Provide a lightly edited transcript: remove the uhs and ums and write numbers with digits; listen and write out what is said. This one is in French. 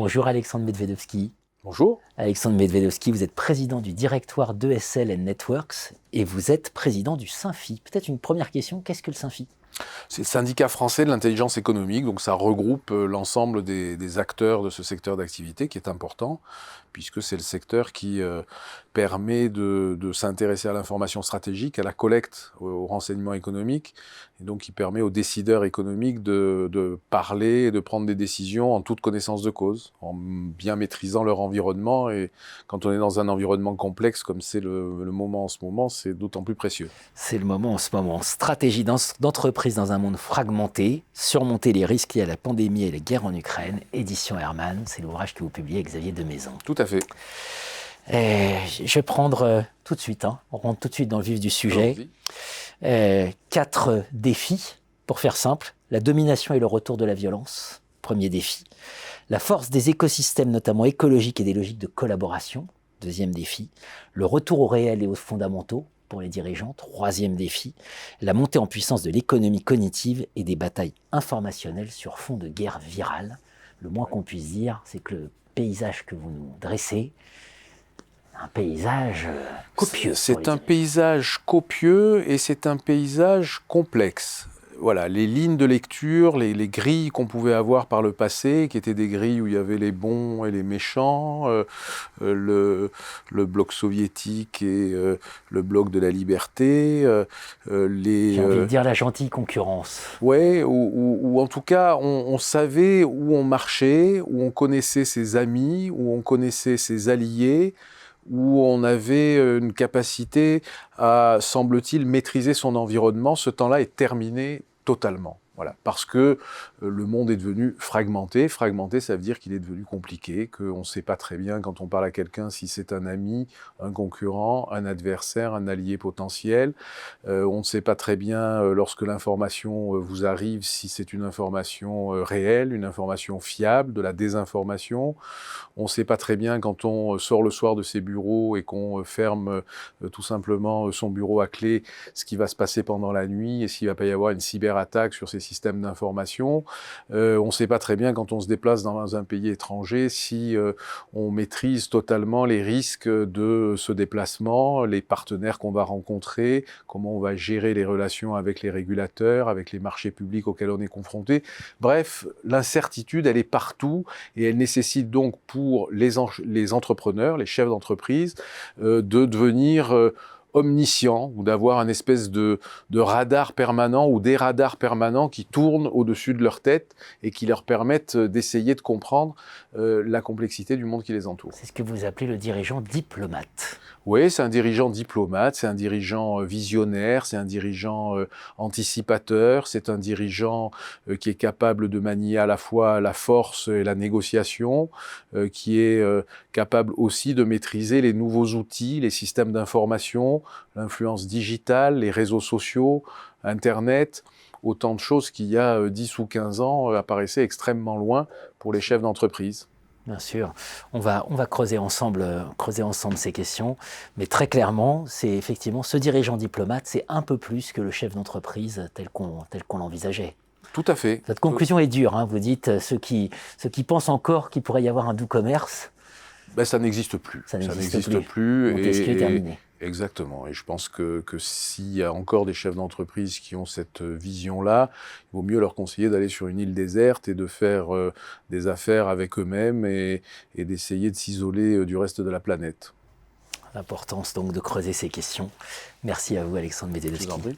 Bonjour Alexandre Medvedovski. Bonjour. Alexandre Medvedovski, vous êtes président du directoire d'ESL Networks et vous êtes président du SYNFI. Peut-être une première question, qu'est-ce que le SYNFI ? C'est le syndicat français de l'intelligence économique, donc ça regroupe l'ensemble des acteurs de ce secteur d'activité qui est important, puisque c'est le secteur qui permet de s'intéresser à l'information stratégique, à la collecte, au renseignement économique, et donc qui permet aux décideurs économiques de parler et de prendre des décisions en toute connaissance de cause, en bien maîtrisant leur environnement. Et quand on est dans un environnement complexe, comme c'est le moment en ce moment, c'est d'autant plus précieux. C'est le moment en ce moment. Stratégie d'entreprise dans un monde fragmenté, surmonter les risques liés à la pandémie et la guerre en Ukraine, édition Hermann, c'est l'ouvrage que vous publiez, Xavier Demaison. Tout à fait. Je vais prendre tout de suite, on rentre tout de suite dans le vif du sujet. 4 défis, pour faire simple. La domination et le retour de la violence, premier défi. La force des écosystèmes, notamment écologiques et des logiques de collaboration, deuxième défi. Le retour au réel et aux fondamentaux, pour les dirigeants, troisième défi. La montée en puissance de l'économie cognitive et des batailles informationnelles sur fond de guerre virale. Le moins qu'on puisse dire, c'est que le paysage que vous nous dressez, un paysage copieux. C'est un paysage copieux et c'est un paysage complexe. Voilà, les lignes de lecture, les grilles qu'on pouvait avoir par le passé, qui étaient des grilles où il y avait les bons et les méchants, le bloc soviétique et le bloc de la liberté, J'ai envie de dire la gentille concurrence. Ouais, ou en tout cas, on savait où on marchait, où on connaissait ses amis, où on connaissait ses alliés, où on avait une capacité à, semble-t-il, maîtriser son environnement. Ce temps-là est terminé totalement. Voilà, parce que le monde est devenu fragmenté. Fragmenté, ça veut dire qu'il est devenu compliqué, qu'on ne sait pas très bien quand on parle à quelqu'un si c'est un ami, un concurrent, un adversaire, un allié potentiel. On ne sait pas très bien lorsque l'information vous arrive si c'est une information réelle, une information fiable, de la désinformation. On ne sait pas très bien quand on sort le soir de ses bureaux et qu'on ferme tout simplement son bureau à clé, ce qui va se passer pendant la nuit et s'il ne va pas y avoir une cyberattaque sur ces systèmes d'information. On ne sait pas très bien quand on se déplace dans un pays étranger si on maîtrise totalement les risques de ce déplacement, les partenaires qu'on va rencontrer, comment on va gérer les relations avec les régulateurs, avec les marchés publics auxquels on est confronté. Bref, l'incertitude, elle est partout et elle nécessite donc pour les entrepreneurs, les chefs d'entreprise, de devenir omniscient ou d'avoir un espèce de radar permanent ou des radars permanents qui tournent au-dessus de leur tête et qui leur permettent d'essayer de comprendre la complexité du monde qui les entoure. C'est ce que vous appelez le dirigeant diplomate. Oui, c'est un dirigeant diplomate, c'est un dirigeant visionnaire, c'est un dirigeant anticipateur, c'est un dirigeant qui est capable de manier à la fois la force et la négociation, qui est capable aussi de maîtriser les nouveaux outils, les systèmes d'information, l'influence digitale, les réseaux sociaux, Internet, autant de choses qui, il y a 10 ou 15 ans, apparaissaient extrêmement loin pour les chefs d'entreprise. Bien sûr, on va creuser ensemble ces questions, mais très clairement, c'est effectivement ce dirigeant diplomate, c'est un peu plus que le chef d'entreprise tel qu'on l'envisageait. Tout à fait. Votre conclusion est dure, vous dites ceux qui pensent encore qu'il pourrait y avoir un doux commerce. Ça n'existe plus. Ça n'existe plus. Montesquieu est terminé. Exactement. Et je pense que s'il y a encore des chefs d'entreprise qui ont cette vision-là, il vaut mieux leur conseiller d'aller sur une île déserte et de faire des affaires avec eux-mêmes et d'essayer de s'isoler du reste de la planète. L'importance donc de creuser ces questions. Merci à vous Alexandre Medvedovski.